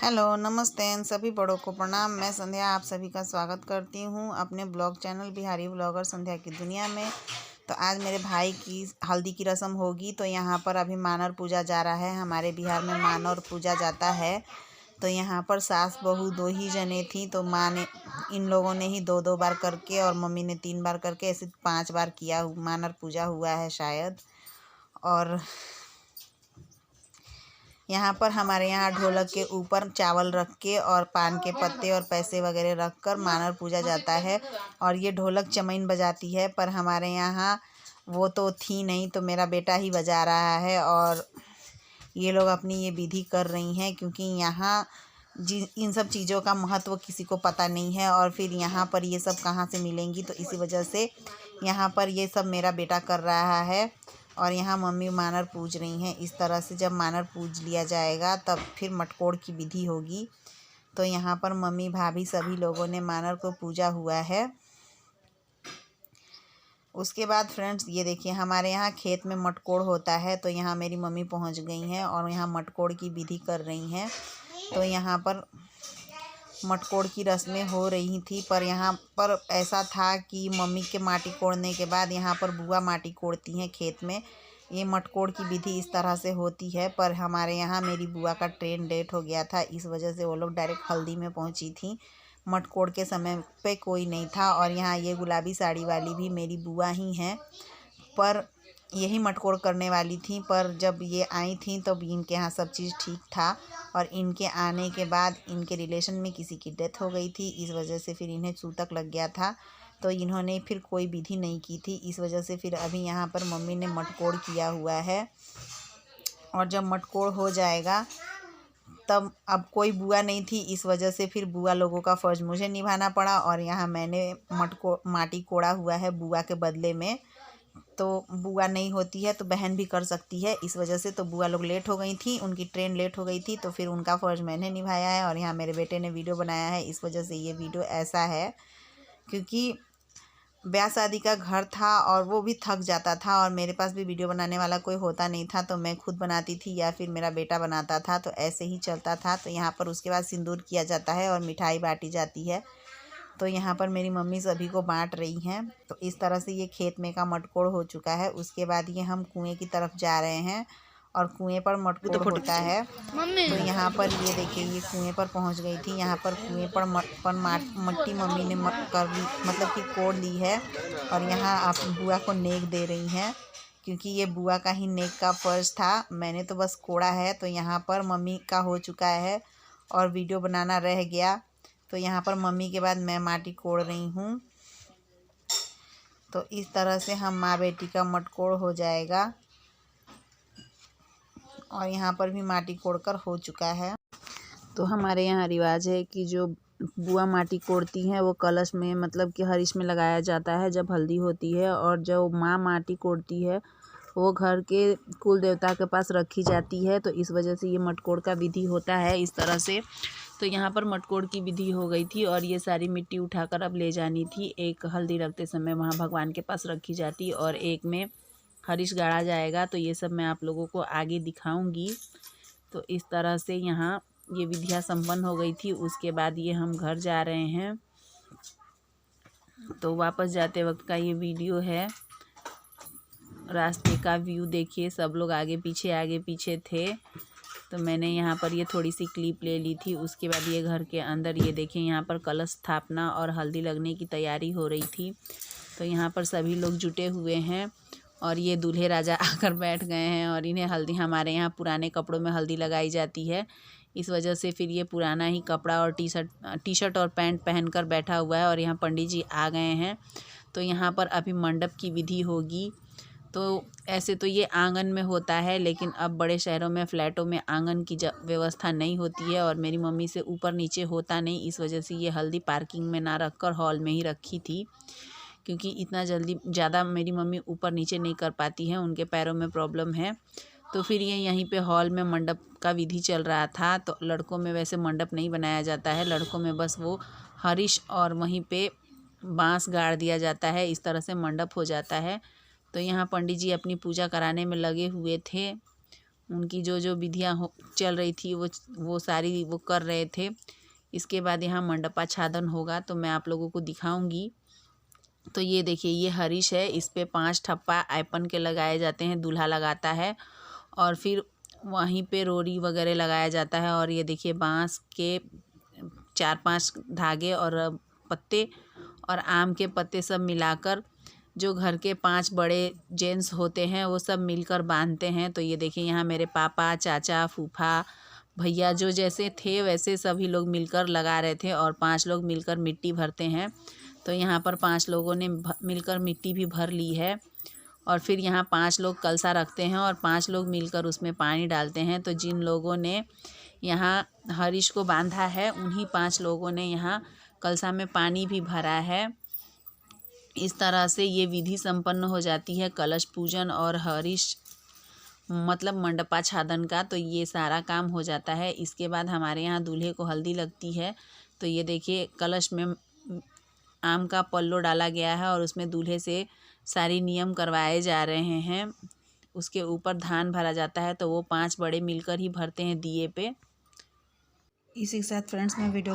Hello, नमस्ते सभी बड़ों को प्रणाम। मैं संध्या आप सभी का स्वागत करती हूँ अपने ब्लॉग चैनल बिहारी ब्लॉगर संध्या की दुनिया में। तो आज मेरे भाई की हल्दी की रस्म होगी, तो यहाँ पर अभी मानर पूजा जा रहा है। हमारे बिहार में मानर पूजा जाता है। तो यहाँ पर सास बहू दो ही जने थी, तो माँ ने इन लोगों ने ही दो दो बार करके और मम्मी ने 3 बार करके ऐसे 5 बार किया मानर पूजा हुआ है शायद। और यहाँ पर हमारे यहाँ ढोलक के ऊपर चावल रख के और पान के पत्ते और पैसे वगैरह रख कर मानर पूजा जाता है। और ये ढोलक चमैन बजाती है, पर हमारे यहाँ वो तो थी नहीं, तो मेरा बेटा ही बजा रहा है। और ये लोग अपनी ये विधि कर रही हैं, क्योंकि यहाँ इन सब चीज़ों का महत्व किसी को पता नहीं है। और फिर यहाँ पर ये सब कहाँ से मिलेंगी, तो इसी वजह से यहाँ पर ये सब मेरा बेटा कर रहा है। और यहाँ मम्मी मानर पूज रही हैं। इस तरह से जब मानर पूज लिया जाएगा तब फिर मटकोड़ की विधि होगी। तो यहाँ पर मम्मी भाभी सभी लोगों ने मानर को पूजा हुआ है। उसके बाद फ्रेंड्स ये देखिए, हमारे यहाँ खेत में मटकोड़ होता है। तो यहाँ मेरी मम्मी पहुँच गई हैं और यहाँ मटकोड़ की विधि कर रही हैं। तो यहाँ पर मटकोड़ की रस्में हो रही थी, पर यहाँ पर ऐसा था कि मम्मी के माटी कोड़ने के बाद यहाँ पर बुआ माटी कोड़ती हैं खेत में। ये मटकोड़ की विधि इस तरह से होती है। पर हमारे यहाँ मेरी बुआ का ट्रेन लेट हो गया था, इस वजह से वो लोग डायरेक्ट हल्दी में पहुँची थी। मटकोड़ के समय पे कोई नहीं था। और यहाँ ये गुलाबी साड़ी वाली भी मेरी बुआ ही हैं, पर यही मटकोड़ करने वाली थी। पर जब ये आई थी तब इनके यहाँ सब चीज़ ठीक था। और इनके आने के बाद इनके रिलेशन में किसी की डेथ हो गई थी, इस वजह से फिर इन्हें सूतक लग गया था। तो इन्होंने फिर कोई विधि नहीं की थी, इस वजह से फिर अभी यहाँ पर मम्मी ने मटकोड़ किया हुआ है। और जब मटकोड़ हो जाएगा तब अब कोई बुआ नहीं थी, इस वजह से फिर बुआ लोगों का फ़र्ज़ मुझे निभाना पड़ा। और यहाँ मैंने माटी कोड़ा हुआ है बुआ के बदले में। तो बुआ नहीं होती है तो बहन भी कर सकती है, इस वजह से तो बुआ लोग लेट हो गई थी, उनकी ट्रेन लेट हो गई थी, तो फिर उनका फ़र्ज़ मैंने निभाया है। और यहाँ मेरे बेटे ने वीडियो बनाया है, इस वजह से ये वीडियो ऐसा है। क्योंकि ब्याह शादी का घर था और वो भी थक जाता था, और मेरे पास भी वीडियो बनाने वाला कोई होता नहीं था, तो मैं खुद बनाती थी या फिर मेरा बेटा बनाता था, तो ऐसे ही चलता था। तो यहाँ पर उसके बाद सिंदूर किया जाता है और मिठाई बाँटी जाती है। तो यहाँ पर मेरी मम्मी सभी को बांट रही हैं। तो इस तरह से ये खेत में का मटकोड़ हो चुका है। उसके बाद ये हम कुएं की तरफ जा रहे हैं और कुएं पर मटकोड़ होता है। तो यहाँ पर ये देखिए, ये कुएं पर पहुँच गई थी। यहाँ पर कुएं पर मट्टी मम्मी ने मतलब कि कोड़ ली है। और यहाँ आप बुआ को नेक दे रही हैं, क्योंकि ये बुआ का ही नेक का फ़र्ज़ था, मैंने तो बस कोड़ा है। तो यहाँ पर मम्मी का हो चुका है और वीडियो बनाना रह गया। तो यहाँ पर मम्मी के बाद मैं माटी कोड़ रही हूँ। तो इस तरह से हम माँ बेटी का मटकोड़ हो जाएगा। और यहाँ पर भी माटी कोड़कर हो चुका है। तो हमारे यहाँ रिवाज है कि जो बुआ माटी कोड़ती हैं वो कलश में, मतलब कि हरीश में लगाया जाता है जब हल्दी होती है। और जो माँ माटी कोड़ती है वो घर के कुल देवता के पास रखी जाती है। तो इस वजह से ये मटकोड़ का विधि होता है इस तरह से। तो यहाँ पर मटकोड़ की विधि हो गई थी और ये सारी मिट्टी उठाकर अब ले जानी थी। एक हल्दी रखते समय वहाँ भगवान के पास रखी जाती और एक में हरीश गाड़ा जाएगा। तो ये सब मैं आप लोगों को आगे दिखाऊंगी। तो इस तरह से यहाँ ये विधियाँ संपन्न हो गई थी। उसके बाद ये हम घर जा रहे हैं। तो वापस जाते वक्त का ये वीडियो है। रास्ते का व्यू देखिए, सब लोग आगे पीछे थे। तो मैंने यहाँ पर ये थोड़ी सी क्लिप ले ली थी। उसके बाद ये घर के अंदर ये देखिए, यहाँ पर कलश स्थापना और हल्दी लगने की तैयारी हो रही थी। तो यहाँ पर सभी लोग जुटे हुए हैं और ये दूल्हे राजा आकर बैठ गए हैं। और इन्हें हल्दी, हमारे यहाँ पुराने कपड़ों में हल्दी लगाई जाती है, इस वजह से फिर ये पुराना ही कपड़ा और टी शर्ट और पैंट पहनकर बैठा हुआ है। और यहाँ पंडित जी आ गए हैं। तो यहाँ पर अभी मंडप की विधि होगी। तो ऐसे तो ये आंगन में होता है, लेकिन अब बड़े शहरों में फ्लैटों में आंगन की व्यवस्था नहीं होती है और मेरी मम्मी से ऊपर नीचे होता नहीं, इस वजह से ये हल्दी पार्किंग में ना रख कर हॉल में ही रखी थी। क्योंकि इतना जल्दी ज़्यादा मेरी मम्मी ऊपर नीचे नहीं कर पाती हैं, उनके पैरों में प्रॉब्लम है। तो फिर ये यहीं पे हॉल में मंडप का विधि चल रहा था। तो लड़कों में वैसे मंडप नहीं बनाया जाता है, लड़कों में बस वो हरीश और वहीं पे बांस गाड़ दिया जाता है, इस तरह से मंडप हो जाता है। तो यहाँ पंडित जी अपनी पूजा कराने में लगे हुए थे। उनकी जो जो विधियाँ चल रही थी वो सारी वो कर रहे थे। इसके बाद यहाँ मंडपाच्छादन होगा तो मैं आप लोगों को दिखाऊंगी। तो ये देखिए, ये हरीश है, इस पे 5 ठप्पा आयपन के लगाए जाते हैं, दूल्हा लगाता है। और फिर वहीं पे रोरी वगैरह लगाया जाता है। और ये देखिए, बांस के 4-5 धागे और पत्ते और आम के पत्ते सब मिलाकर जो घर के 5 बड़े जेंट्स होते हैं वो सब मिलकर बांधते हैं। तो ये देखिए, यहाँ मेरे पापा, चाचा, फूफा, भैया जो जैसे थे वैसे सभी लोग मिलकर लगा रहे थे और 5 लोग मिलकर मिट्टी भरते हैं। तो यहाँ पर 5 लोगों ने मिलकर मिट्टी भी भर ली है। और फिर यहाँ 5 लोग कलसा रखते हैं और 5 लोग मिलकर उसमें पानी डालते हैं। तो जिन लोगों ने यहाँ हरीश को बांधा है उन्हीं 5 लोगों ने यहाँ कलसा में पानी भी भरा है। इस तरह से ये विधि संपन्न हो जाती है कलश पूजन और हरीश मतलब मंडपाच्छादन का। तो ये सारा काम हो जाता है। इसके बाद हमारे यहाँ दूल्हे को हल्दी लगती है। तो ये देखिए, कलश में आम का पल्लो डाला गया है और उसमें दूल्हे से सारी नियम करवाए जा रहे हैं। उसके ऊपर धान भरा जाता है तो वो 5 बड़े मिलकर ही भरते हैं दिए पे। इसी के साथ फ्रेंड्स मैं वीडियो